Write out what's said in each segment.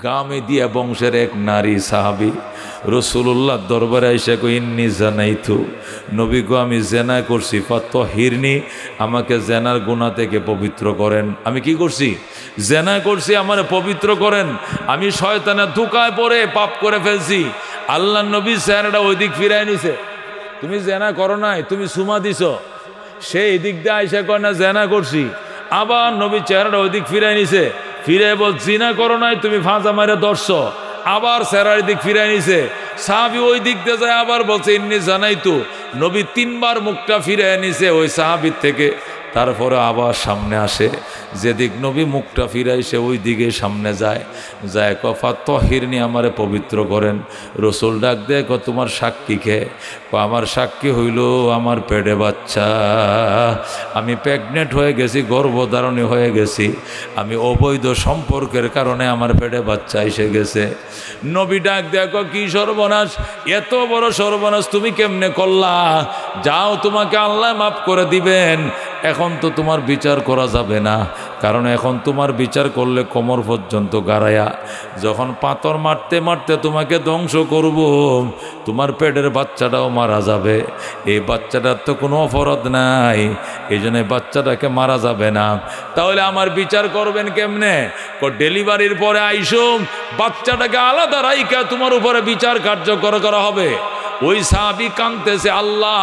গামে দিয়া বংশের এক নারী সাহাবী রাসূলুল্লাহ দরবারে আইসা কই ইন্নী জানাইতু, নবী গো আমি জেনা করছি, ফাতহিরনি, আমাকে জেনার গুনাহ থেকে পবিত্র করেন। আমি কি করছি? জেনা করছি, আমারে পবিত্র করেন। আমি শয়তানের ধোঁকায় পড়ে পাপ করে ফেলছি। আল্লাহ নবী চেহারাটা ওই দিক ফিরাই নিছে। তুমি জেনা করো নাই, তুমি সুমা দিছ। সেই দিক দিয়ে আইসা কয় না জেনা করছি। আবার নবী চেহারাটা ওই দিক ফিরাই নিছে, ফিরে বল জিনা করো নাই, তুমি ফাঁজা মারে দর্শ। আবার চেহারার দিক ফিরাই নিছে। সাহাবি ওই দিক দিয়ে যায়, আবার বলছে ইন্নী জানাইতু। নবী 3 বার মুখটা ফিরে নিছে ওই সাহাবির থেকে। তারপরে আবার সামনে আসে, যেদিক নবী মুখটা ফিরাইছে ওই দিকে সামনে যায়। যায় ফাতহিরনি, আমারে পবিত্র করেন। রসুল ডাক দেয় তোমার সাক্ষী খে? আমার সাক্ষী হইল আমার পেটে বাচ্চা, আমি প্রেগনেন্ট হয়ে গেছি, গর্ভধারণী হয়ে গেছি, আমি অবৈধ সম্পর্কের কারণে আমার পেটে বাচ্চা এসে গেছে। নবী ডাক দেখো কি সর্বনাশ, এত বড় সর্বনাশ তুমি কেমনে করলা? যাও, তোমাকে আল্লাহ মাফ করে দিবেন। এখন তো তোমার বিচার করা যাবে না, কারণ এখন তোমার বিচার করলে কোমর পর্যন্ত গাড়ায়া, যখন পাথর মারতে মারতে তোমাকে ধ্বংস করব, তোমার পেটের বাচ্চাটাও মারা যাবে। এই বাচ্চাটার তো কোনো অপরাধ নাই, এই জন্য বাচ্চাটাকে মারা যাবে না। তাহলে আমার বিচার করবেন কেমনে? ডেলিভারির পরে আইসো, বাচ্চাটাকে আলাদা রাইকা তোমার উপরে বিচার কার্যকর করা হবে। ওই সাহাবী কাঁদতেছে, আল্লাহ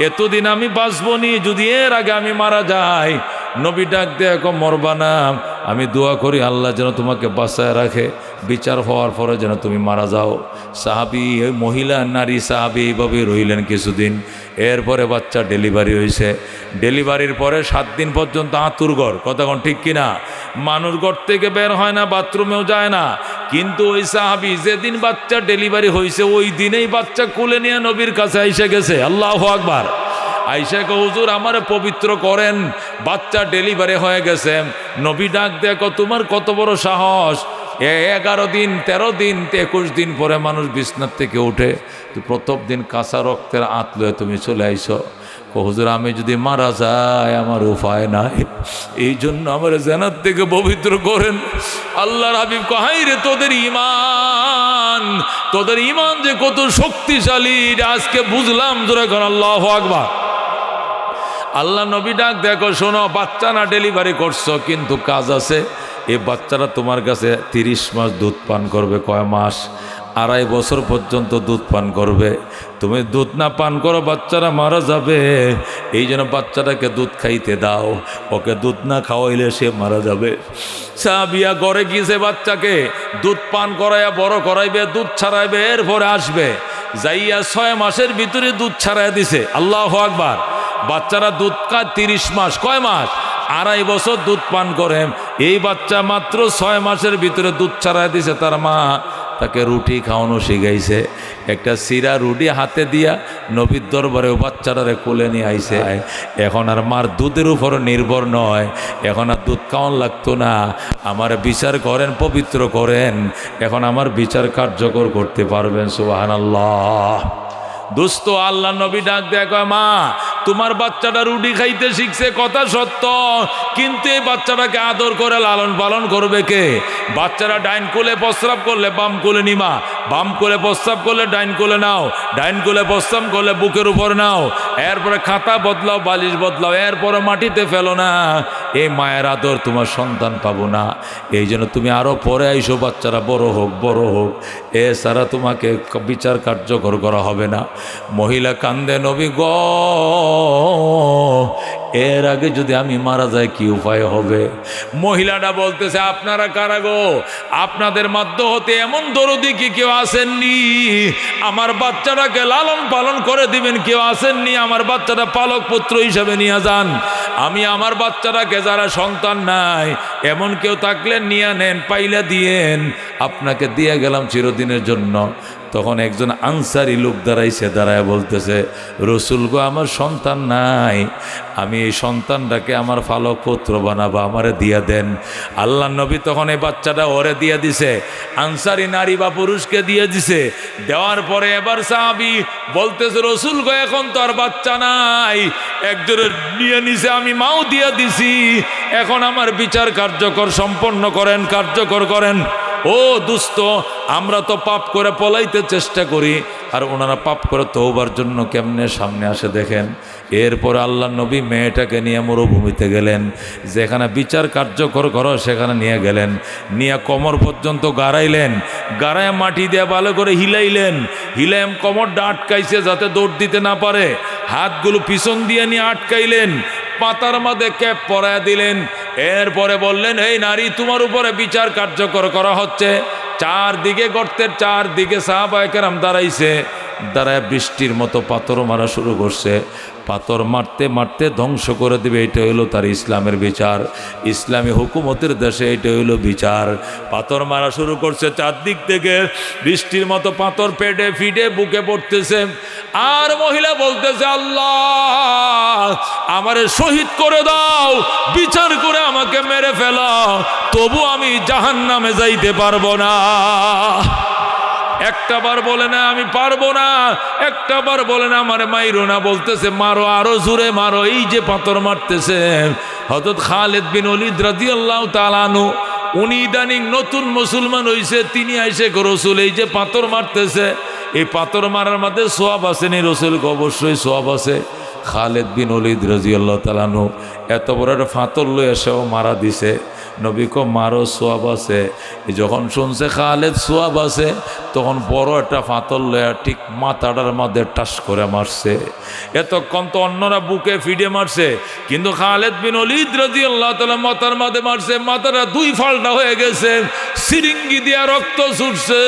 এতদিন আমি বাঁচব নি, যদি এর আগে আমি মারা যাই। নবী ডাক দেখো মরবা না, আমি দোয়া করি আল্লাহ যেন তোমাকে বাঁচায় রাখে, বিচার হওয়ার পরে যেন তুমি মারা যাও। সাহাবী, ওই মহিলা নারী সাহাবী এইভাবে রইলেন কিছুদিন। এরপরে বাচ্চা ডেলিভারি হয়েছে। ডেলিভারির পরে 7 দিন পর্যন্ত আতুর ঘর, কথা কোন ঠিক কিনা? মানুষ ঘর থেকে বের হয় না, বাথরুমেও যায় না। কিন্তু ওই সাহাবী যেদিন বাচ্চা ডেলিভারি হয়েছে ওই দিনেই বাচ্চা কোলে নিয়ে নবীর কাছে এসে গেছে। আল্লাহু আকবার। আইসা কো হুজুর আমারে পবিত্র করেন, বাচ্চা ডেলিভারি হয়ে গেছে। নবী ডাক দেখো তোমার কত বড় সাহস, 11 দিন 13 দিন 21 দিন পরে মানুষ বিছনার থেকে উঠে, তো প্রথম দিন কাঁচা রক্তের আঁতলে তুমি চলে আইসো। হুজুর আমি যদি মারা যাই আমার উপায় নাই, এই জন্য আমার জেনার থেকে পবিত্র করেন। আল্লাহর হাবিব কহাই রে তোদের ইমান যে কত শক্তিশালী আজকে বুঝলাম। জোরে কর আল্লাহু আকবার। আল্লাহ নবী ডাক দেখো, শোনো বাচ্চা না ডেলিভারি করছো, কিন্তু কাজ আছে। এই বাচ্চারা তোমার কাছে 30 মাস দুধ পান করবে। কয় মাস? 2.5 বছর পর্যন্ত দুধ পান করবে। তুমি দুধ না পান করো বাচ্চারা মারা যাবে, এই জন্য বাচ্চাটাকে দুধ খাইতে দাও, ওকে দুধ না খাওয়াইলে সে মারা যাবে। সাহাবিয়া ঘরে গিয়েছে, বাচ্চাকে দুধ পান করাইয়া বড় করাইবে, দুধ ছাড়াইবে, এরপরে আসবে। যাইয়া 6 মাসের ভিতরে দুধ ছাড়াই দিছে। আল্লাহু আকবার। বাচ্চারা দুধ খায় 30 মাস। কয় মাস? 2.5 বছর দুধ পান করে। এই বাচ্চা মাত্র 6 মাসের ভিতরে দুধ ছাড়াই দিছে। তার মা তাকে রুটি খাওয়ানো শিখাইছে। একটা সিরা রুটি হাতে দিয়া নবীর দরবারে বাচ্চাটারে কোলে নিয়ে আইছে। এখন আর মার দুধের উপর নির্ভর নয়, এখন আর দুধ খাওয়ান লাগতো না। আমার বিচার করেন, পবিত্র করেন, এখন আমার বিচার কার্যকর করতে পারবেন। সুবহানাল্লাহ। দোস্ত, আল্লাহ নবী ডাক দেখো, মা তোমার বাচ্চাটা রুটি খাইতে শিখছে, কথা সত্য, কিন্তু এই বাচ্চাটাকে আদর করে লালন পালন করবে কে? বাচ্চারা ডাইন কোলে প্রস্রাব করলে বাম কোলে নিমা, বাম কোলে প্রস্রাব করলে ডাইন কোলে নাও, ডাইন কোলে প্রস্রাব করলে বুকের উপর নাও, এরপরে খাতা বদলাও, বালিশ বদলাও, এরপরে মাটিতে ফেলো না। এই মায়ের আদর তোমার সন্তান পাবো না। এই জন্য তুমি আরো পরে আইসো, বাচ্চারা বড় হোক, বড় হোক, এছাড়া তোমাকে বিচার কার্যকর করা হবে না। মহিলা কান্দে, নবী গো এর আগে যদি আমি মারা যাই কি উপায় হবে? মহিলাটা বলতেছে, আপনারা কারা গো? আপনাদের মধ্য হতে এমন দরদি কি কেউ আসেননি? আমার বাচ্চাটাকে লালন পালন করে দিবেন কেউ আসেননি? আমার বাচ্চাটা পালক পুত্র হিসাবে নিয়ে যান। আমি আমার বাচ্চাটাকে, যারা সন্তান নাই এমন কেউ থাকলে নিয়ে নেন, পাইলা দিয়েন, আপনাকে দিয়ে গেলাম চিরদিনের জন্য। তখন একজন আনসারি লোক দাঁড়াইছে, দাঁড়ায় বলতেছে, রসুল গো আমার সন্তান নাই, আমি এই সন্তানটাকে আমার পালক পুত্র বানাবো, আমারে দিয়ে দেন। আল্লাহ নবী তখন এই বাচ্চাটা ওরে দিয়ে দিছে, আনসারি নারী বা পুরুষকে দিয়ে দিছে। দেওয়ার পরে এবার সাহাবী বলতেছে, রসুল গো এখন তো আর বাচ্চা নাই, একজনের নিয়ে নিছে, আমি মাও দিয়ে দিছি, এখন আমার বিচার কার্যকর সম্পন্ন করেন, কার্যকর করেন। ও দুস্থ, আমরা তো পাপ করে পলাইতে চেষ্টা করি, আর ওনারা পাপ করে তওবার জন্য কেমনে সামনে আসে দেখেন। এরপর আল্লাহ নবী মেয়েটাকে নিয়ে মরুভূমিতে গেলেন, যেখানে বিচার কার্যকর করো সেখানে নিয়ে গেলেন, নিয়ে কোমর পর্যন্ত গাড়াইলেন, গাড়ায় মাটি দিয়ে ভালো করে হিলাইলেন, হিলাইম কোমরটা আটকাইছে যাতে দৌড় দিতে না পারে, হাতগুলো পিছন দিয়ে নিয়ে আটকাইলেন, পাতার মধ্যে ক্যাপ পরায় দিলেন। এরপরে বললেন, এই নারী, তোমার উপরে বিচার কার্যকর করা হচ্ছে। চারদিকে গর্তের চারদিকে সাহাবায়ে কেরাম দাঁড়াইছে, দাঁড়ায় বৃষ্টির মতো পাথর মারা শুরু করছে। পাথর মারতে মারতে ধ্বংস করে দেবে, এটা হইল তার ইসলামের বিচার। ইসলামী হুকুমতের দেশে এটা হইল বিচার। পাথর মারা শুরু করছে চারদিক থেকে, বৃষ্টির মতো পাথর পেটে ফিটে বুকে পড়তেছে। আর মহিলা বলতেছে, আল্লাহ আমারে শহীদ করে দাও, বিচার করে আমাকে মেরে ফেলো, তবু আমি জাহান্নামে যাইতে পারবো না। একটা বার বলে না আমি পারবো না, একটা বার বলে না আমার মাইরো না, বলতেছে মারো, আরো জোরে মারো। এই যে পাথর মারতেছে, হযরত খালিদ বিন ওলীদ রাদিয়াল্লাহু তাআলা আনহু, উনি ইদানিং নতুন মুসলমান হইছে, তিনি আইসে রাসূল এই যে পাথর মারতেছে, এই পাথর মারার মধ্যে সওয়াব আছে নি? রাসূলকে অবশ্যই সওয়াব আছে। খালিদ বিন ওলীদ রাদিয়াল্লাহু তাআলা আনহু এত বড় একটা পাথর লয়ে এসেও মারা দিছে। নবী কো মারো, সোয়াব আছে। যখন শুনছে খালিদ সোয়াব আছে, তখন বড় একটা পাথর লয়া ঠিক মাথাটার মধ্যে টাস করে মারছে। এতক্ষণ তো অন্যরা বুকে ফিডে মারছে, কিন্তু খালিদ বিন ওলীদ রাদিয়াল্লাহু তাআলা মাথার মধ্যে মারছে, মাথাটা দুই ফাল্টা হয়ে গেছে, সিরিঙ্গি দিয়া রক্ত ছুটছে,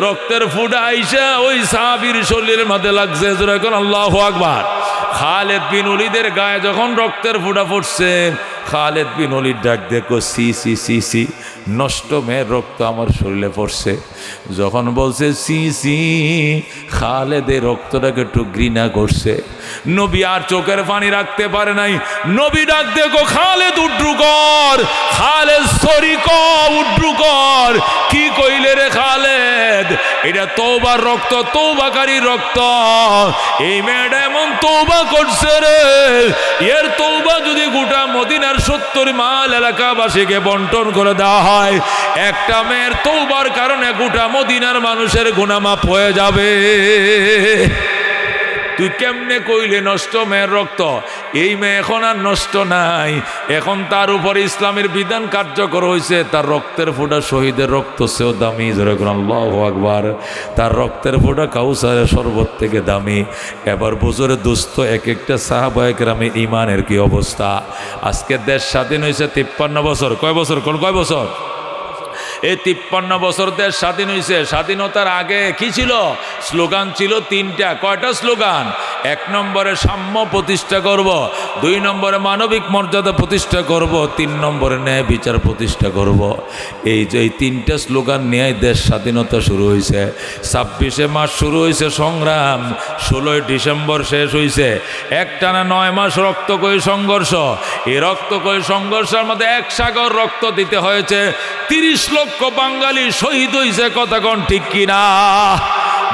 রক্তের ফুটা আইসা ওই সাহাবীর শরীরের মধ্যে লাগছে। জোরে কোন আল্লাহু আকবার। খালিদ বিন ওলীদের গায়ে যখন রক্তের ফুটা ফুটছে, খালিদ বিন ওলীদ ডাক দেখো, সি সি সি সি, নষ্ট মেয়ের রক্ত আমার শরীরে পড়ছে। যখন বলছে সি সি, খালেদের রক্তটাকে একটু ঘৃণা করছে। নবী আর চোখের পানি রাখতে পারে নাই, নবী ডাক দেখো, খালেদ উড্ডু কর, খালেদ সরি ক উড্ডু কর। কি কইলে রে খালেদ? এটা তওবার রক্ত, তওবাকারীর রক্ত। এই মেয়েটা এমন তওবা করছে রে, এর তওবা যদি গোটা মদিনার 70 মাইল এলাকাবাসীকে বন্টন করে দেওয়া হয়, একটা মেয়ের তওবার কারণে গোটা মদিনার মানুষের গুনাহ মাফ হয়ে যাবে। তুই কেমনে কইলে নষ্ট মেয়ের রক্ত? এই মেয়ে এখন আর নষ্ট নাই, এখন তার উপর ইসলামের বিধান কার্যকর হয়েছে। তার রক্তের ফোঁটা শহীদের রক্ত সেও দামি। জোরে কোন আল্লাহু আকবার। তার রক্তের ফোঁটা কাউসারের শরবত থেকে দামি। এবার বছরে দুস্থ এক একটা সাহাবায়ে কেরামের ইমানের কি অবস্থা। আজকে দেশ স্বাধীন হয়েছে 53 বছর। কয় বছর? কয় বছর? এই 53 বছর দেশ স্বাধীন হয়েছে। স্বাধীনতার আগে কি ছিল? স্লোগান ছিল 3টা। কয়টা স্লোগান? 1 নম্বরে সাম্য প্রতিষ্ঠা করব, 2 নম্বরে মানবিক মর্যাদা প্রতিষ্ঠা করব, 3 নম্বরে ন্যায় বিচার প্রতিষ্ঠা করব। এই যে এই 3টা স্লোগান নিয়ে দেশ স্বাধীনতা শুরু হয়েছে। 26শে মার্চ শুরু হয়েছে সংগ্রাম, 16ই ডিসেম্বর শেষ হয়েছে। একটানা 9 মাস রক্তকয়ী সংঘর্ষ। এই রক্তকয়ী সংঘর্ষের মধ্যে 1 সাগর রক্ত দিতে হয়েছে। 30 লক্ষ বাঙালি শহীদ হয়েছে। কথা কোন ঠিক কিনা?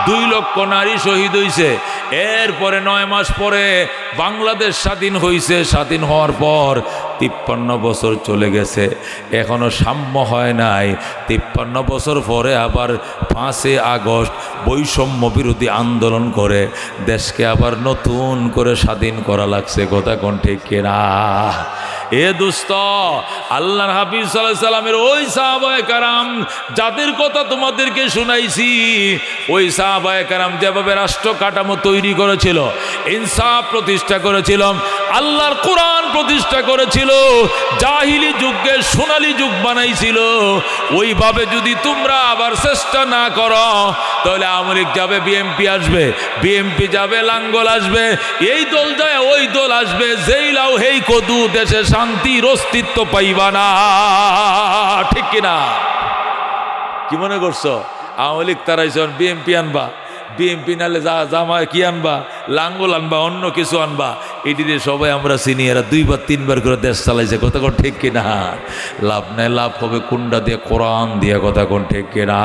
2 লক্ষ নারী শহীদ হয়েছে। এরপরে 9 মাস পরে বাংলাদেশ স্বাধীন হয়েছে। স্বাধীন হওয়ার পর 53 বছর চলে গেছে, এখনো সাম্য হয় নাই। 53 বছর পরে আবার 5 আগস্ট বৈষম্য বিরোধী আন্দোলন করে দেশকে আবার নতুন করে স্বাধীন করা লাগছে। কথা কোন ঠিক কিনা? এ দোস্ত, আল্লাহর হাবিব সাল্লাল্লাহু আলাইহি সাল্লামের ওই সাহাবায়ে কেরাম যাদের কথা তোমাদেরকে শুনাইছি, ওই সাহাবায়ে কেরাম যেভাবে রাষ্ট্র কাঠামো তৈরি করেছিল, ইনসাফ প্রতিষ্ঠা করেছিল, আল্লাহর কোরআন প্রতিষ্ঠা করেছিল, জাহিলি যুগকে সোনালী যুগ বানাইছিল, ওইভাবে যদি তোমরা আবার চেষ্টা না করো, তাহলে আওয়ামী লীগ যাবে, বিএনপি আসবে, বিএনপি যাবে, লাঙ্গল আসবে, এই দল যায় ওই দল আসবে, যেই লাও হেই কদু, দেশে শান্তির অস্তিত্ব পাইবা না। ঠিক কিনা? কি মনে করছো? আওয়ামী লীগ তারাইছ, বিএনপি আনবা, বিএমপি নালে জামা কি আনবা, লাঙ্গল আনবা, অন্য কিছু আনবা, এটি দিয়ে সবাই আমরা চিনি। এরা 2বার 3বার করে দেশ চালাইছে, কথা কোন ঠিক কিনা? লাভ নাই, লাভ হবে কুন্ডা দিয়ে, কোরআন দিয়ে, কথা কোন ঠিক কিনা?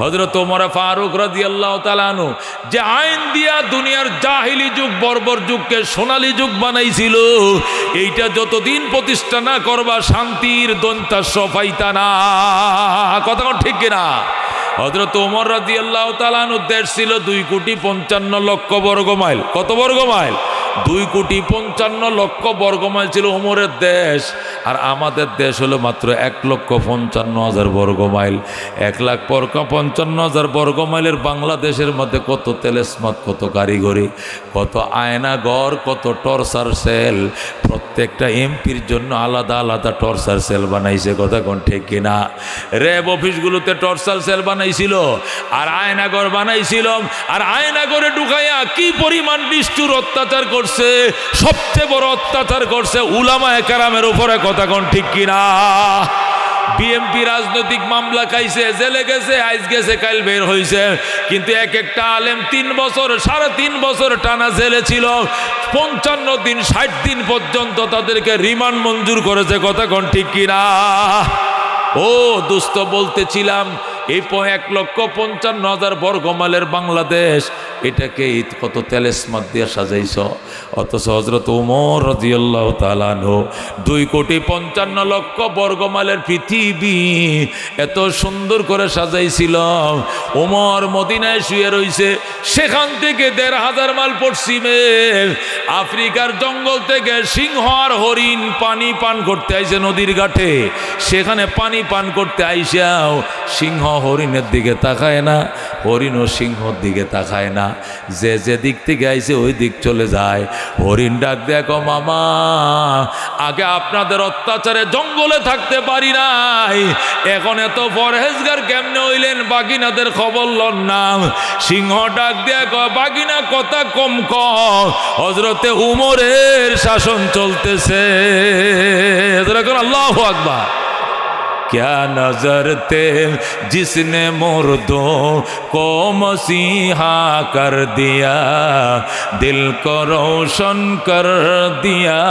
হযরত ওমর ফারুক রাদিয়াল্লাহু তাআলা আনহু যে আইন দিয়া দুনিয়ার জাহিলি যুগ, বর্বর যুগকে সোনালী যুগ বানাইছিল, এইটা যতদিন প্রতিষ্ঠা না করবা শান্তির দন্তাস্য পাইতা না, কথা কোন ঠিক কিনা? হযরত ওমর রাদিয়াল্লাহু তাআলা আনহু দেশ ছিল 2,55,00,000 বর্গ মাইল। কত বর্গ মাইল? 2,55,00,000 বর্গ মাইল ছিল ওমরের দেশ। আর আমাদের দেশ হলো মাত্র 1,55,000 বর্গ মাইল। 1,55,000 বর্গ মাইলের বাংলাদেশের মধ্যে কত তেলেসমাত, কত কারিগরি, কত আয়নাগর, কত টর্চার সেল। প্রত্যেকটা এমপির জন্য আলাদা আলাদা টর্চার সেল বানাইছে, কথা কোন ঠিক কিনা? র্যাব অফিসগুলোতে টর্চার সেল বানাইছিল, আর আয়নাগর বানাইছিল। আর আয়নাগরে ঢুকাইয়া কি পরিমাণ নিষ্ঠুর অত্যাচার করছে, সবচেয়ে বড় অত্যাচার করছে উলামায়ে কেরামের উপরে, কথা কোন ঠিক কিনা? বিএমপি রাজনৈতিক মামলা খাইছে, জেলে গেছে, আইজ গেছে, কাল বের হয়েছে, কিন্তু এক একটা আলেম 3 বছর, 3.5 বছর টানা জেলে ছিল। 55 দিন 60 দিন পর্যন্ত তাদেরকে রিমান্ড মঞ্জুর করেছে, কথা কোন ঠিক কিনা? ও দোস্ত, বলতেছিলাম এই 1,55,000 বর্গ মাইলের বাংলাদেশ, এটাকে কত তেলেসমাত দিয়ে সাজাইছ। অথচ হযরত ওমর রাদিয়াল্লাহু তাআলা আনহু 2,55,00,000 বর্গ মাইলের পৃথিবী এত সুন্দর করে সাজাইছিল। ওমর মদিনায় শুয়ে রইছে, সেখান থেকে 1,500 মাইল পশ্চিমে আফ্রিকার জঙ্গল থেকে সিংহ আর হরিণ পানি পান করতে আইছে নদীর ঘাটে। সেখানে পানি পান করতে আইসাও সিংহ হরিণের দিকে তাকায় না, হরিণ ও সিংহর দিকে তাকায় না, যে যে দিক থেকে আইছে ওই দিক চলে যায়। হরিণ ডাক দেখো, মামা আগে আপনাদের অত্যাচারে জঙ্গলে থাকতে পারি নাই, এখন এত পরহেজগার কেমনে হইলেন, বাগিনাদের খবর লন না। সিংহ ডাক দেখো, বাগিনা কথা কম কম, হযরতে উমরের শাসন চলতেছে। আল্লাহু আকবার। क्या नजर थे जिसने मुर्दों को मसीहा कर दिया, दिल को रोशन कर दिया,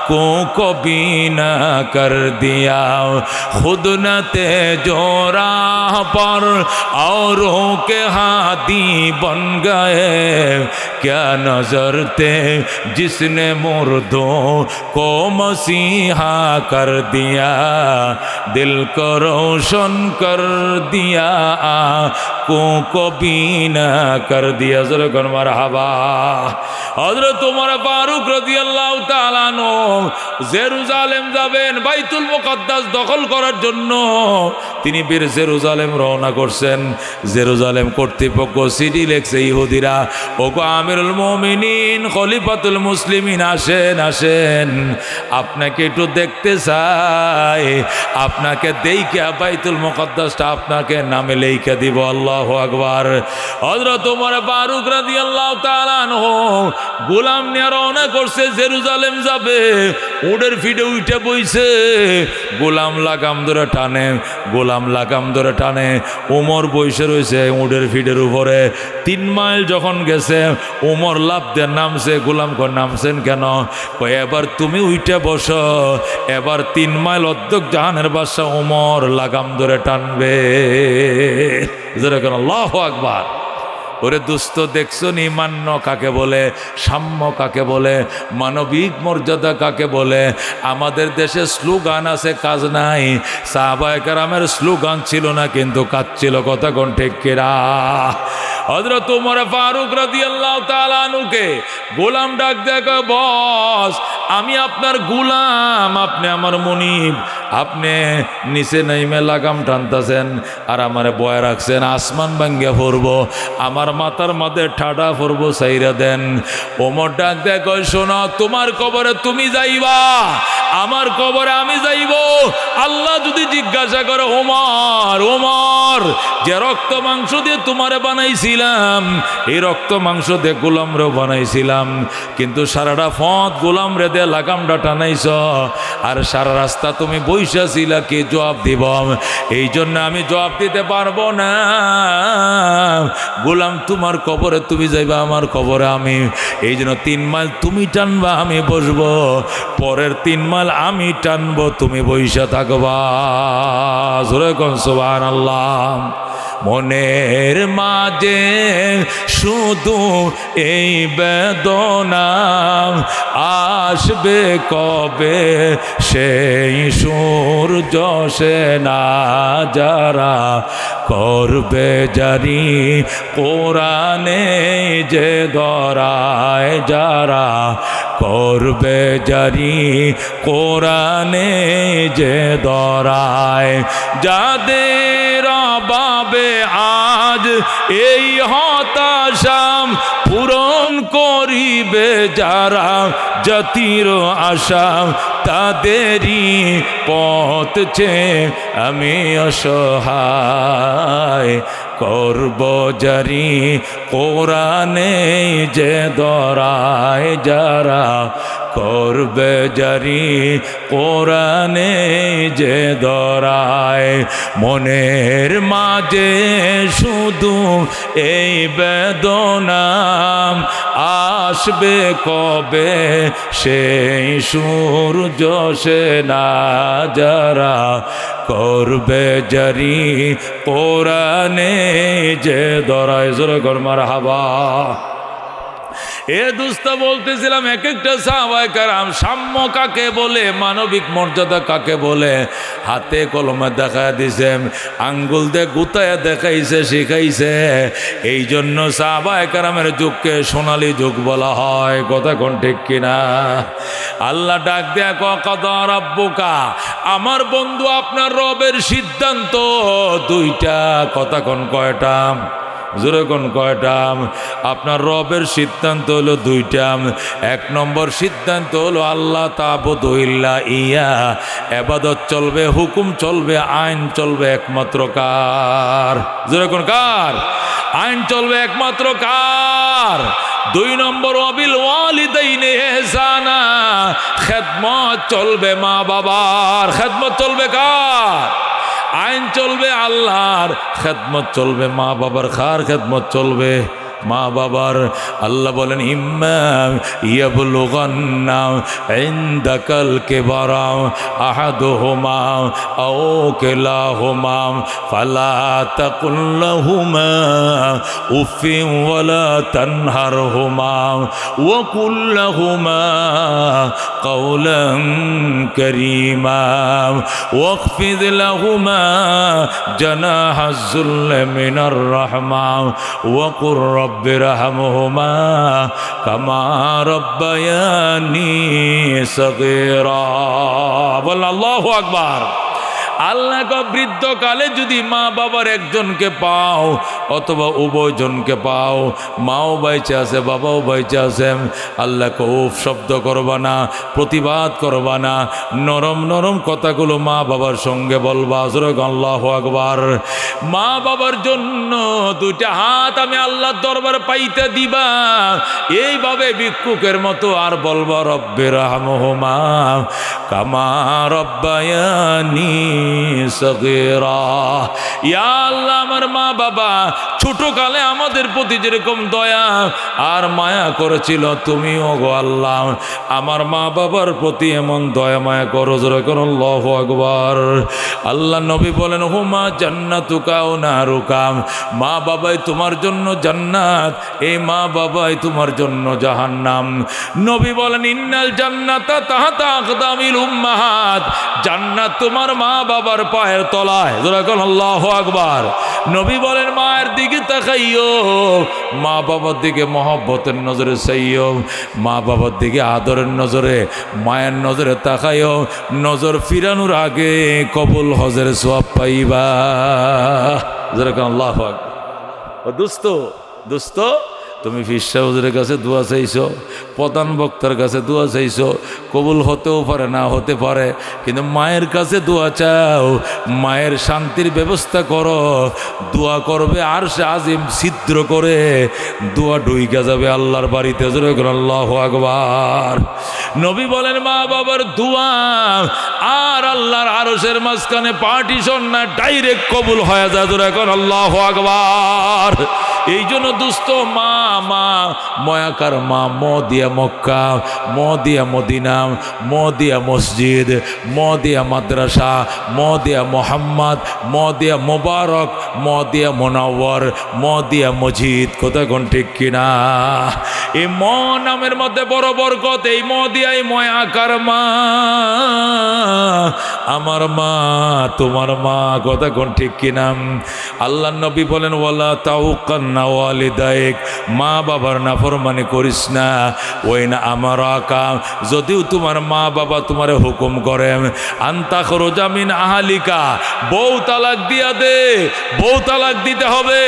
को बीना कर दिया, खुद न थे जो राह पर औरों के हाथी बन गए। क्या नजर थे जिसने मुर्दों को मसीहा कर दिया, दिल को रोशन कर दिया, को बीना कर दिया। जरा कौन मरहबा। हजरत उमर फारूक রাদিয়াল্লাহু তাআলা আনহু জেরুজালেম যাবেন, বাইতুল মুকাদ্দাস দখল করার জন্য তিনি বীর জেরুজালেম রওনা করছেন। জেরুজালেম কর্তৃপক্ষ চিঠি লিখছে, ইহুদিরা, ওগো আমিরুল মুমিনিন খলিফাতুল মুসলিমিন, আসেন আসেন, আপনাকে একটু দেখতে চাই, আপনাকে দেইখা বাইতুল মুকাদ্দাসটা আপনাকে নামে লেখা দিব। আল্লাহু আকবার। হযরত ওমর ফারুক রাদিয়াল্লাহু তাআলা আনহু গোলাম নিয়ে রওনা করছে, জেরুজালেম যাবে। উটের ফিডে উঠে বইছে, গোলাম লাগাম ধরে টানে, গোলাম লাগাম ধরে টানে। ওমর বসে রয়েছে উটের ফিডের উপরে। 3 মাইল যখন গেছে, ওমর লাফ দিয়ে নামছে। গোলাম কয়, নামছেন কেন? কয়, এবার তুমি উঠে বসো, এবার 3 মাইল অর্ধেক জাহানের বাদশা ওমর লাগাম ধরে টানবে। আল্লাহু আকবার। ওরে দুস্থ, দেখছো নি মান্য কাকে বলে, সাম্য কাকে বলে, মানবিক মর্যাদা কাকে বলে? আমাদের দেশে স্লোগান আছে, কাজ নাই। সাহাবায়ে কেরামের স্লোগান ছিল না, কিন্তু কাজ ছিল, কথা কোন ঠিক কিনা? হযরত ওমর ফারুক রাদিয়াল্লাহু তাআলা আনহুকে গোলাম ডাক দেখো, বস আমি আপনার গোলাম, আপনি আমার মনিব, আপনি নিচে নাইমে লাগাম টানতেছেন আর আমারে বয় রাখছেন, আসমান ভাঙ্গিয়া পড়বো, আমার মাথার মাঝে ঠাডা পড়বো, চাইরা দেন। ওমর ডাক দেখো, শোনো, তোমার কবরে তুমি যাইবা, আমার কবরে আমি যাইব। আল্লাহ যদি জিজ্ঞাসা করে, ওমর ওমর, যে রক্ত মাংস দিয়ে তোমারে বানাইছিলাম, এই রক্ত মাংস দিয়ে গোলামরে বানাইছিলাম, কিন্তু সারাটা ফত গোলামরে দিয়ে লাগামটা টানাইছ, আর সারা রাস্তা তুমি বইসা ছিলা, কে জবাব দিব? এই জন্য আমি জবাব দিতে পারবো না। গোলাম তোমার কবরে তুমি যাইবা, আমার কবরে আমি। এই জন্য 3 মাইল তুমি টানবা, আমি বসবো, পরের 3 মাইল আমি টানবো, তুমি বইসা থাকবা। জোরে কোন সুবহানাল্লাহ। মনের মাঝে শুধু এই বেদনা, আসবে কবে সেই সূর্য সে না, যারা করবে জারি কোরআনে যে ধরায়, যারা করবে জারি কোরআনে যে ধরায়, যাদের অভাবে আজ এই হতাশাম পূরণ করিবে যারা জাতির আশা, তাদেরই পথ চেয়ে আমি অসহায়, করব জারি কোরআনে যে ধরায়, যারা করবে জারি কোরআনে যে ধরায়। মনের মাঝে শুধু এই বেদনা, আসবে কবে সেই সূর্য সে না, যারা করবে জারি কোরআনে যে ধরায়। জোরে কর মারহাবা। এ দুস্ত বলতেছিলাম, এক একটা সাহাবায়ে কেরাম সাম্য কাকে বলে, মানবিক মর্যাদা কাকে বলে, হাতে কলমে দেখা দিছে, আঙ্গুল দিয়ে গুতায় দেখাইছে, শিখাইছে। এই জন্য সাহাবায়ে কেরামের যুগকে সোনালী যুগ বলা হয়। কথা কোন ঠিক কিনা? আল্লাহ ডাক দেয়া কদা রাব্বুকা, আমার বন্ধু আপনার রবের সিদ্ধান্ত 2টা। কথা কোন কয়টা? জোরে কোন কয়টা? আপনার রবের সিদ্ধান্ত হলো 2টা। 1 নম্বর সিদ্ধান্ত হলো আল্লাহ তা'বুদু ইল্লা ইয়া, ইবাদত চলবে, হুকুম চলবে, আইন চলবে একমাত্র কার? জোরে কোন কার? আইন চলবে একমাত্র কার? 2 নম্বর ওয়াবিল ওয়ালিদাইনি ইহসানা, খেদমত চলবে মা বাবার। খেদমত চলবে কার? আইন চলবে আল্লাহর, খেদমত চলবে মা বাবার। কার খেদমত চলবে? মা বাবার। আল্লাহ বলেন, ইম্মা ইয়াবলুগান্না ইনদাকাল কিবারা আহাদুহুমা আও কিলাহুমা ফালা তাকুল লাহুমা উফিন ওয়ালা তানহারহুমা ওয়া কুল লাহুমা কাওলান কারীমা ওয়াখফিদ লাহুমা জানাহাজ যুল্লি মিনার রাহমা ওয়া কুর রব্বি রহমহুমা কামা রব্বায়ানি সগীরা। বল আল্লাহু আকবার। আল্লাহ বৃদ্ধকালে যদি মা বাবার একজনকে পাও অথবা উভয়জনকে পাও, মাও বাইচে আছে বাবাও বাইচে আছে, আল্লাহ উফ শব্দ করবা না, প্রতিবাদ করবা না, নরম নরম কথাগুলো মা বাবার সঙ্গে বলবা। আল্লাহু আকবার। মা বাবার জন্য 2টা হাত আমি আল্লাহর দরবারে পাইতে দিবা, এইভাবে ভিক্ষুকের মতো, আর বলবা রব্বি রহমহুমা কামা রব্বায়ানি সগীরা। ইয়া আল্লাহ, আমার মা বাবা ছোটকালে আমাদের প্রতি যেরকম দয়া আর মায়া করেছিল, তুমিও গো আল্লাহ আমার মা বাবার প্রতি এমন দয়া মায়া করো। জোরে করো আল্লাহু আকবার। আল্লাহ নবী বলেন, হুমা জান্নাতুকা ওয়া নারুকা, মা বাবাই তোমার জন্য জান্নাত, এই মা বাবাই তোমার জন্য জাহান্নাম। নবী বলেন, ইন্নাল জান্নাতা তাহতা আকদামিল উম্মাহাত, জান্নাত তোমার মা বাবার পায়ের তলায়। জোরে করো আল্লাহু আকবার। নবী বলেন, মায়ের দিকে তাকাইও, মা বাবার দিকে মহব্বতের নজরে চাইও, মা বাবার দিকে আদরের নজরে, মায়ের নজরে তাকাইও। নজর ফিরানোর আগে কবুল হজের সওয়াব পাইবা। যেরকম আল্লাহু আকবার। দোস্ত তুমি ফিরসা হুজুরের কাছে দোয়া চাইছো, প্রধান বক্তার কাছে দোয়া চাইছো, কবুল হতেও পারে না হতে পারে, কিন্তু মায়ের কাছে দোয়া চাও, মায়ের শান্তির ব্যবস্থা করো। দোয়া করবে আর সে আজিম ছিদ্র করে দোয়া ডুইকা যাবে আল্লাহর বাড়িতে। জোরে করে আল্লাহু আকবার। নবী বলেন মা বাবার দোয়া আর আল্লাহর আরশের মাঝখানে পার্টিশন না, ডাইরেক্ট কবুল হয়ে যায়। জোরে করে আল্লাহু আকবার। এই জন্য দুস্থ মা, মা ময়াকার মা, ম দিয়া মক্কা, ম দিয়া মদিনা, ম দিয়া মসজিদ, ম দিয়া মাদ্রাসা, ম দিয়া মোহাম্মদ, ম দিয়া মোবারক, ম দিয়া মোনাওয়ার, ম দিয়া মজিদ। কোথায় কোন ঠিক কিনা? এই ম নামের মধ্যে বড় বরকত। এই ম দিয়াই ময়াকার মা, আমার মা তোমার মা। কথা কোন ঠিক কিনা? আল্লাহ নবী বলেন ওয়ালা তাউকান্না ওয়ালিদাইক, মা বাবার নাফরমানি করিস না। ওই না আমার আকা, যদিও তোমার মা বাবা তোমারে হুকুম করে আন্তা খরজা মিন আহালিকা, বউ তালাক দিয়া দে, বউ তালাক দিতে হবে,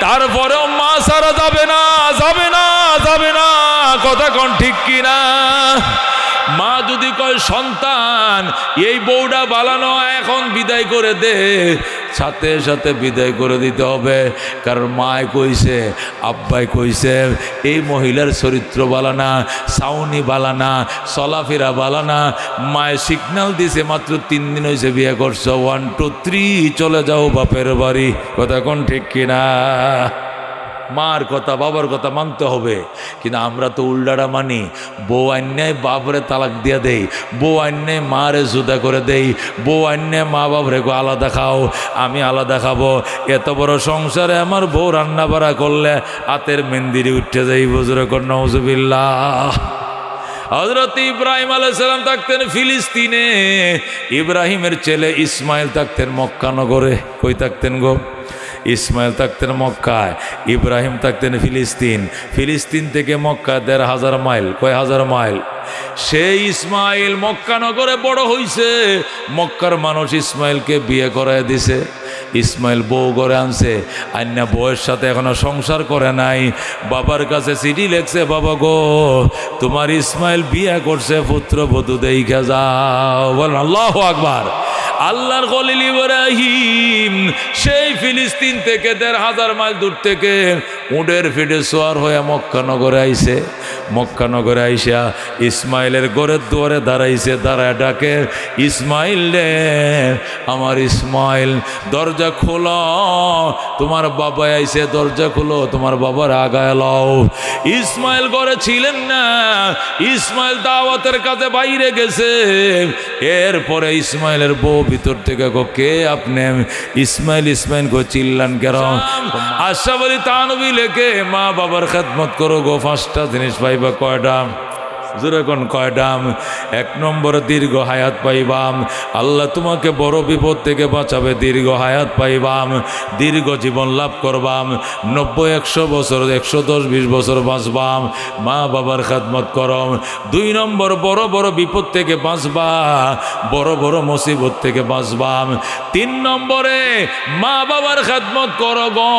তারপরেও মা সারা যাবে না, যাবে না, যাবে না। কথা কোন ঠিক কিনা? মা যদি কয় সন্তান এই বউটা বালানো এখন বিদায় করে দে, সাথে সাথে বিদায় করে দিতে হবে। কারণ মায় কইছে, আব্বাই কইছে এই মহিলার চরিত্র বালানা, সাউনি বালানা, চলাফেরা বালানা। মায় সিগন্যাল দিছে মাত্র 3 দিন হয়েছে বিয়ে করছো, 1 2 3 চলে যাও বাপের বাড়ি। কথা কোন ঠিক কিনা? মার কথা বাবার কথা মানতে হবে, কিন্তু আমরা তো উল্টাটা মানি। বউ আন্যায় বাপরে তালাক দিয়ে দেই, বউ আন্যায় মারে জুদা করে দেই, বউ আন্যায় মা বাপরে আলাদা খাও, আমি আলাদা খাবো। এত বড় সংসারে আমার বউ রান্না বাড়া করলে হাতের মেহেন্দিরে উঠে যাই। বুজুরে কন্যা নাউজুবিল্লাহ। হযরত ইব্রাহিম আলাইহিস সালাম থাকতেন ফিলিস্তিনে, ইব্রাহিমের ছেলে ইসমাইল থাকতেন মক্কা নগরে। কই থাকতেন গো? ইসমাইল থাকতেন মক্কায়, ইব্রাহিম থাকতেন ফিলিস্তিন। ফিলিস্তিন থেকে মক্কা ১,৫০০ মাইল। কয় হাজার মাইল? সেই ইসমাইল মক্কা নগরে বড় হইছে। মক্কার মানুষ ইসমাইলকে বিয়ে করায় দিছে। ইসমাইল বউ ঘরে আনছে, আন্না বউয়ের সাথে এখনো সংসার করে নাই। বাবার কাছে চিঠি লেখছে, বাবা গো তোমার ইসমাইল বিয়ে করছে, পুত্রবধূ দেইখা যাও। বলেন আল্লাহু আকবার। আল্লাহর খলিল ইব্রাহিম সেই ফিলিস্তিন থেকে ১,৫০০ মাইল দূর থেকে উটের ফিটে সোয়ার হয়ে মক্কা নগরে আইছে। মক্কা নগরে আইসা ইসমাইলের ঘরের দুয়ারে দাঁড়াইছে, দাঁড়ায় ডাকে ইসমাইল রে, আমার ইসমাইল দরজা খোলো, তোমার বাবা আইছে, দরজা খোলো, তোমার বাবার আগায় লও। ইসমাইল ঘরে ছিলেন না, ইসমাইল দাওয়াতের কাছে বাইরে গেছে। এরপরে ইসমাইলের বউ ভিতর থেকে কে আপনি? ইসমাইল ইসমাইল গো চিল্লান কেন? আশরাফ আলী থানভী লেখে মা বাবার খেদমত করো গো 5টা জিনিস পাইবা। কয়টা? জোরে কোন কয়টাম? 1 নম্বরে দীর্ঘ হায়াত পাইবাম। আল্লাহ তোমাকে বড় বিপদ থেকে বাঁচাবে, দীর্ঘ হায়াত পাইবাম, দীর্ঘ জীবন লাভ করবাম, 90-100 বছর, 110-20 বছর বাঁচবাম। মা বাবার খেদমত করম। 2 নম্বর বড় বড় বিপদ থেকে বাঁচবা, বড় বড় মুসিবত থেকে বাঁচবাম। 3 নম্বরে মা বাবার খেদমত করো গো,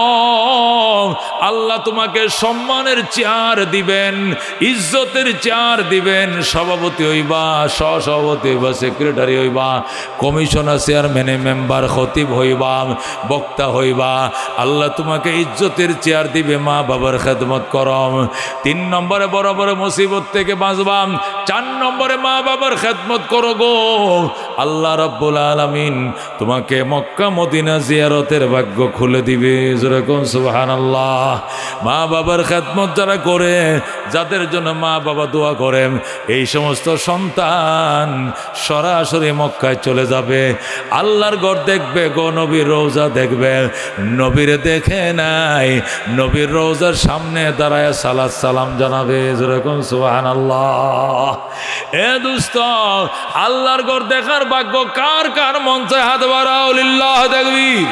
আল্লাহ তোমাকে সম্মানের চেয়ার দিবেন, ইজ্জতের চেয়ার দিবেন। সভাপতি হইবা, সহসভাপতি হইবা, সেক্রেটারি হইবা, কমিশনার, চেয়ারম্যান, মেম্বার, খতিব হইবা, বক্তা হইবা। আল্লাহ তোমাকে ইজ্জতের চেয়ার দিবে, মা বাবার খেদমত করম। 3 নম্বরে বড় বড় মুসিবত থেকে বাঁচবাম। 4 নম্বরে মা বাবার খেদমত করো গো, আল্লাহ রাব্বুল আলামিন তোমাকে মক্কা মদিনা জিয়ারতের ভাগ্য খুলে দিবে। যেরকম সুবহানাল্লাহ। মা বাবার খেদমত যারা করে, যাদের জন্য মা বাবা দোয়া করেন, এই সমস্ত সন্তান সরাসরি মক্কায় চলে যাবে, আল্লাহর ঘর দেখবে গো, নবীর রওজা দেখবে। নবীরে দেখে নাই, নবীর রওজার সামনে দাঁড়ায় সালাত সালাম জানাবে। যেরকম সুবহানাল্লাহ। এ দোস্ত, আল্লাহর ঘর দেখার ভাগ্য কার কার মন চায়? হাত বাড়াও, লিল্লাহ তাকবীর।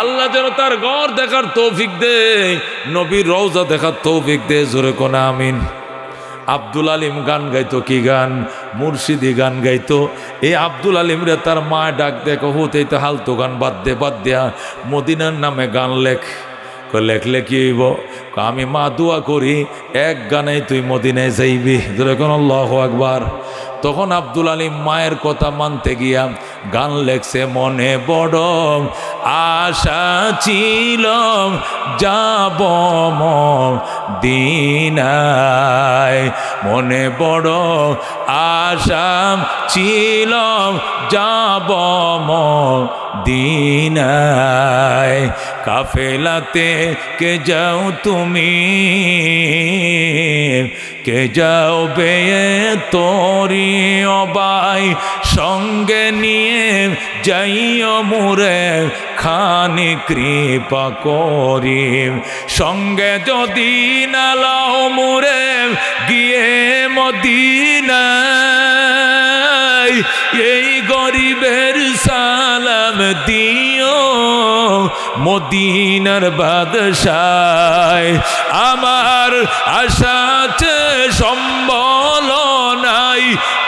আল্লাহ যেন তার ঘর দেখার তৌফিক দে, নবীর রওজা দেখার তৌফিক দে। জোরে কোন আমিন। আব্দুল আলিম গান গাইতো, কি গান? মুর্শিদি গান গাইতো। এই আব্দুল আলিম রে তার মা ডাক দেখো, হতেই তো হালতো গান বাদ দে, বাদ দেয়া মদিনার নামে গান লেখ। লেখলে কি হইব? আমি মা দোয়া করি এক গানেই তুই মদিনায় যাইবি, যেরকম আল্লাহু আকবার। তখন আব্দুল আলিম মায়ের কথা মানতে গিয়া গান লেখছে, মনে বড় আশা ছিল যাব মদিনায়, মনে বড় আশা ছিল যাব মদিনায়। কাফেলাতে কে যাও তুমি, কে যাও বেয়ে তোরি অবাই, সঙ্গে নিয়ে যাইও মুরে খানি কৃপা করি, সঙ্গে যদি না লাও মুরে গিয়ে মদিনায়, এই গরিবের সালাম দিও মদিনার বাদশাহ। আমার আশাতে সম্বল নাই,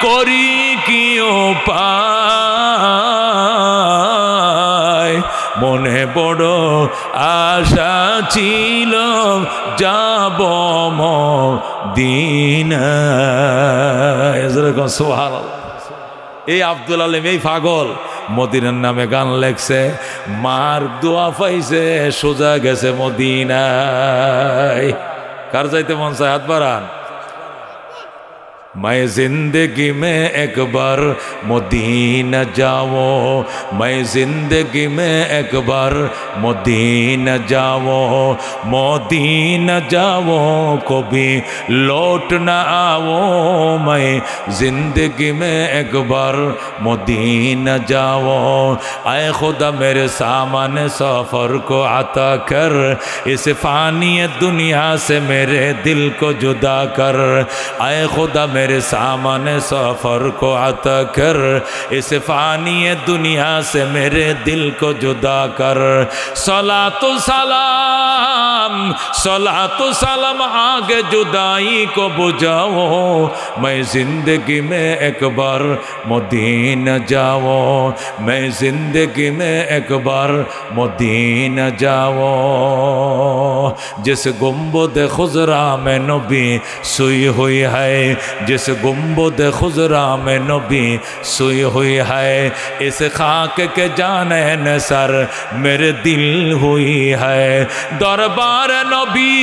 করি কি উপায়, মনে বড় আশা ছিল যাব মদিনায়। সুবহানাল্লাহ। এই আব্দুল আলিম এই পাগল মদিনার নামে গান লেখছে, মার দোয়া পাইছে, সোজা গেছে মদিনায়। কার যাইতে মন চায় হাত বাড়ান। मैं जिंदगी में एक बार मदीना जाओ, मैं जिंदगी में एक बार मदीना जाओ, मदीना जाओ कभी लौट ना आओ, मैं जिंदगी में एक बार मदीना जाओ। आए खुदा मेरे सामने सफ़र को आता कर, इस फानी दुनिया से मेरे दिल को जुदा कर। आए खुदा मेरे सामने सफ़र को आता कर, इस फानी दुनिया से मेरे दिल को जुदा कर। सलातो सलाम, सलातो सलाम आगे जुदाई को बुझाओ, मैं जिंदगी में एक बार मदीना जाओ, मैं जिंदगी में एक बार मदीना जाओ। जिस गुंबद खुजरा में नबी सोई हुई है, जिस गुंबद खुजरा में नबी सोई हुई है, इस खाक के जाने नसर मेरे दिल हुई है। दरबार नबी,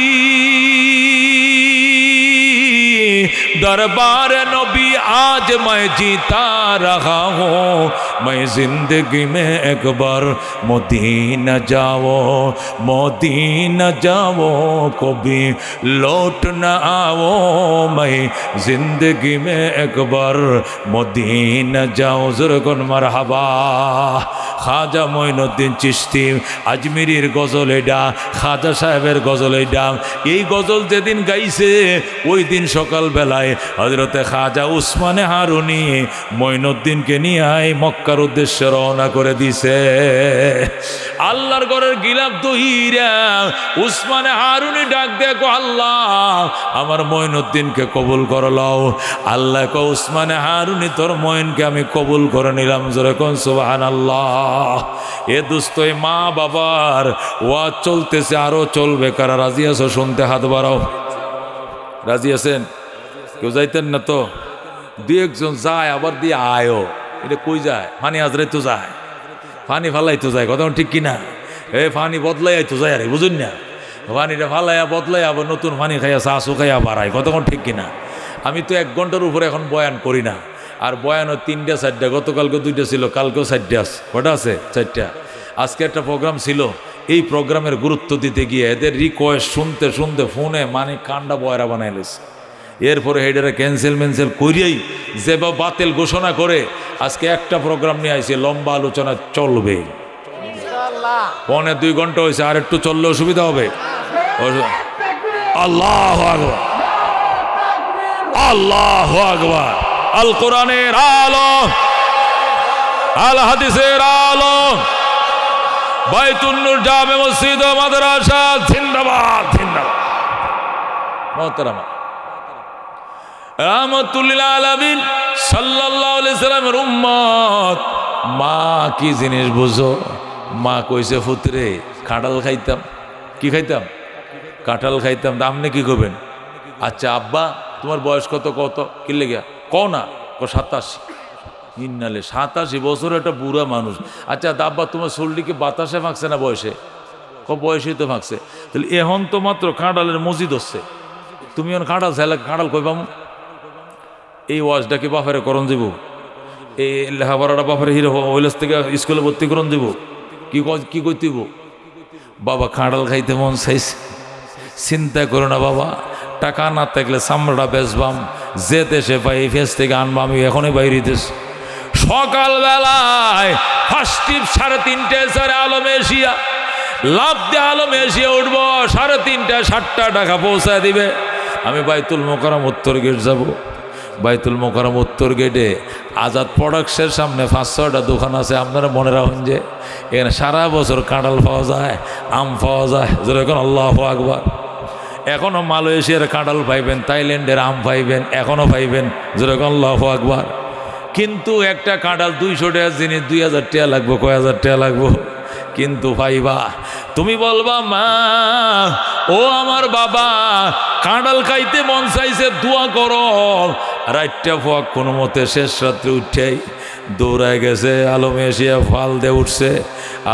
दरबार नबी आज मैं जीता रहा हूँ, मैं जिंदगी में एक बार मदीना जाओ, मदीना जाओ कभी लौट न आओ, मैं जिंदगी में एक बार मदीना जाओ। ज़रकुन मरहबा। খাজা মঈনুদ্দিন চিশতি আজমিরির গজল এটা, খাজা সাহেবের গজল এটা। এই গজল যেদিন গাইছে ওই দিন সকালবেলায় হযরতে খাজা উসমানে হারুনি মঈনুদ্দিনকে নিয়ে মক্কার উদ্দেশ্যে রওনা করে দিছে। আল্লাহর ঘরের গিলাফ দহিরা উসমানে হারুনি ডাক দেখো, আল্লাহ আমার মঈনুদ্দিনকে কবুল করে লও। আল্লাহ কো উসমানে হারুনি তোর মঈনকে আমি কবুল করে নিলাম। জোরে কোন সুবহানাল্লাহ। এ দুস্তই মা বাবার ওয়াজ চলতেছে, আরো চলবে। কারা রাজি আছো শুনতে? হাত বাড়াও। রাজি আছেন? কেউ যাইতেন না তো? দুই একজন যায়, আবার দিয়ে আয়ো। এটা কই যায়? ফানি হাজরাই তো যায়, ফানি ফালাই তো যায়। কথা ঠিক কিনা? ফানি বদলাই তো যায়, আরে বুঝুন না? ফানিটা ফালাইয়া বদলাই আবার নতুন ফানি খাইয়া চাষও খাইয়া বাড়ায়। কতক্ষণ ঠিক কিনা? আমি তো 1 ঘন্টার উপরে এখন বয়ান করি না। আর বয়ানও 3টা 4টা, গতকালকে 2টা ছিল, কালকেও 4টা আছে। কটা আছে? 4টা। আজকে একটা প্রোগ্রাম ছিল, এই প্রোগ্রামের গুরুত্ব দিতে গিয়ে এদের রিকোয়েস্ট শুনতে শুনতে ফোনে মানে কান্ডা বয়রা বানাই লেছে। এরপরে হেডারে ক্যান্সেল করিয়েই যে বা বাতিল ঘোষণা করে আজকে একটা প্রোগ্রাম নিয়ে আইছে, লম্বা আলোচনা চলবে। 1.5-2 ঘন্টা হয়েছে, আর একটু চললে অসুবিধা হবে। আল্লাহু আকবার, আল্লাহু আকবার। আল কোরআনের আলো, আল হাদিসের আলো, বাইতুন নূর জামে মসজিদ ও মাদ্রাসা জিন্দাবাদ, জিন্দাবাদ। মুহতারামা রাহমাতুল্লিল আলামিন সাল্লাল্লাহু আলাইহি সাল্লামের উম্মত, মা কি জিনিস বুঝো? মা কইছে পুত্রে, কাঁঠাল খাইতাম। কি খাইতাম? কাঁঠাল খাইতাম, তা আপনি কি করবেন? আচ্ছা আব্বা তোমার বয়স কত? কত কি লেগে কও না? 87। ইন্নালে 87 বছর একটা বুড়া মানুষ। আচ্ছা আব্বা তোমার শরীরকে বাতাসে ফাঁকছে না বয়সে? বয়সেই তো ফাঁকছে। তাহলে এখন তো মাত্র কাঁঠালের মসজিদ হচ্ছে, তুমি এখন কাঁঠাল চাইলে কাঁঠাল কই পাবো? এই ওয়াজটা কি বাফারে করণ যাব? এই লেখাপড়াটা বাফারে হিরো ওইলাস থেকে স্কুলে ভর্তি করণ যাব? কি করতেইব? বাবা কাঁঠাল খাইতে মন চাইছে, চিন্তা করো না বাবা, টাকা না থাকলে চামড়াটা বেচবাম, যে দেশে পাই এই ফেস থেকে আনবো, আমি এখনই বাইরে দেশ। সকালবেলায় ফার্স্ট টিপ 3:30 স্যার আলমে এশিয়া লাভ দিয়ে আলমে এশিয়া উঠবো, 3:30 7টা টাকা পৌঁছায় দিবে। আমি বাইতুল মোকাররম উত্তর গেট যাব। বাইতুল মোকাররম উত্তর গেটে আজাদ প্রোডাক্টসের সামনে 5-6টা দোকান আছে। আপনারা মনে রাখুন যে এখানে সারা বছর কাঁঠাল পাওয়া যায়, আম পাওয়া যায়। যেরকম আল্লাহু আকবার। এখনও মালয়েশিয়ার কাঁঠাল পাইবেন, থাইল্যান্ডের আম পাইবেন, এখনও পাইবেন। যেরকম আল্লাহু আকবার। কিন্তু একটা কাঁঠাল 200 টাকার জিনিস 2000 টাকা লাগবো, কয় হাজার টাকা লাগবো, কিন্তু পাইবা। তুমি বলবা মা ও আমার বাবা কাঁঠাল খাইতে মন চাইছে, দোয়া করো। রাতটা ফোয়া কোনো মতে শেষ রাত্রে উঠেই দৌড়ায় গেছে আলমে এশিয়া, ফাল দিয়ে উঠছে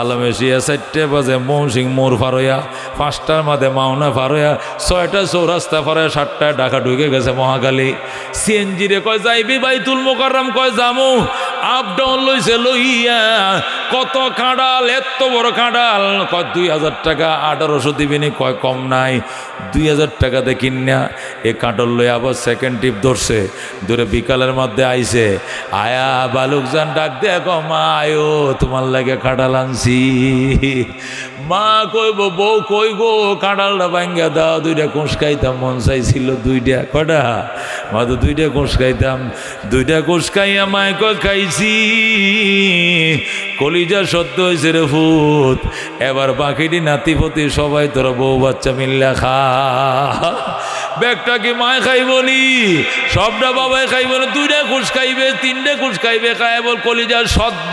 আলমে এশিয়া। 4টে বাজে মৌসিং মোড় ফারোয়া, 5টার মাঝে মাওনা ফারোয়া, 6টা চৌরাস্তা ফারোয়া, 7টায় ঢাকা ঢুকে গেছে মহাকালী। সিএনজি রে কয় যাইবি বাইতুল মোকাররম? কয় জামু। আপ ডাউন লইছে লইয়া কত কাঁঠাল, এত বড় কাঁঠাল। কয় 2000 টাকা। 1800 দিবিনি? কয় কম নাই। 2000 টাকা দিয়ে কিনা এ কাঁঠাল লই আবার সেকেন্ড টিপ ধরছে, ধরে বিকালের মধ্যে আইছে। আয়া বালুকজান ডাক দেখো মা আয়ো তোমার লাগে কাঁঠাল আনছি। মা কইব বউ কই গো কাঁঠালটা ভাঙ্গা দাও, 2টা কোষ খাইতাম মন চাইছিল। 2টা কটা? মা তো 2টা কোষ খাইতাম। 2টা কোষ খাইয়া মায় কয় খাইছি, কলিজা সত্য হয়েছে রে ফুত। এবার বাকিটি নাতিপতি সবাই তোরা বউ বাচ্চা মিল্লা খা। ব্যাগটা কি মায় খাইবনি? সবটা বাবাই খাইব না। 2টা কোষ খাইবে, 3টে কোষ খাইবে। খায় বল কলিজার সদ্য।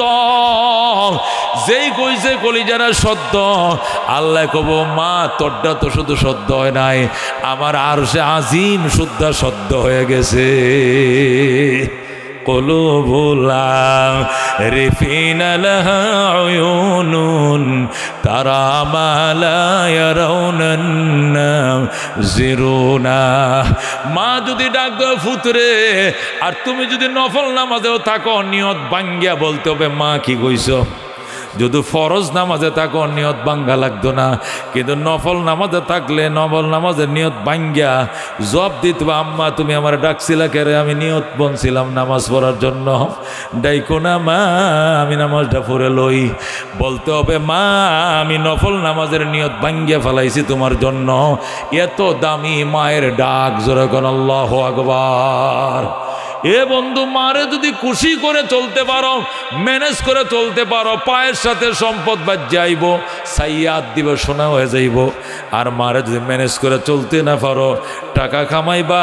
যেই কইছে কলিজারা সদ্য, আল্লাহ কব মা তোরটা তো শুধু সদ্য হয় নাই, আমার আরশে আজিম শুদ্ধ সদ্য হয়ে গেছে। কলুবুলা রিফিনা লাহা উয়ুনুন তারা মা লা ইয়ারাউনান নাযিরুনা। মা যদি ডাক দাও ফুতরে, আর তুমি যদি নফল নামাজেও থাকো, নিয়ত ভাঙ্গিয়া বলতে হবে মা কি কইছো। যদি ফরজ নামাজে থাকো নিয়ত ভাঙ্গা লাগতো না, কিন্তু নফল নামাজে থাকলে নফল নামাজের নিয়ত ভাঙ্গিয়া জব দিতে আম্মা তুমি আমার ডাকছিলা কেরে, আমি নিয়ত বনছিলাম নামাজ পড়ার জন্য, ডাইকো না মা আমি নামাজটা পড়ে লই। বলতে হবে মা আমি নফল নামাজের নিয়ত ভাঙ্গিয়া ফেলাইছি তোমার জন্য। এত দামি মায়ের ডাক, জোরে কোন আল্লাহু আকবার। এ বন্ধু মারে যদি খুশি করে চলতে পারো, ম্যানেজ করে চলতে পারো, পায়ের সাথে সম্পদ বাদ যাইব, সাইয়াদ দিব সোনা হয়ে যাইব। আর মারে যদি ম্যানেজ করে চলতে না পারো, টাকা কামাইবা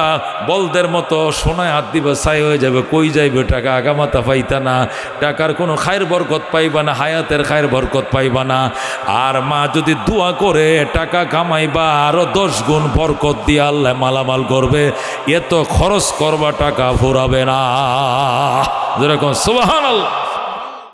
বলদের মতো, সোনায় হাত দিবা ছাই হয়ে যাবে, কই যাইবে টাকা, আগামাতা পাইতা না, টাকার কোনো খায়ের বরকত পাইবা না, হায়াতের খায়ের বরকত পাইবা না। আর মা যদি দোয়া করে টাকা কামাইবা, আরো 10 গুণ বরকত দিয়ে আল্লাহ মালামাল করবে, এত খরচ করবা টাকা ফুরাবে না। যেরকম সুবহানাল্লাহ।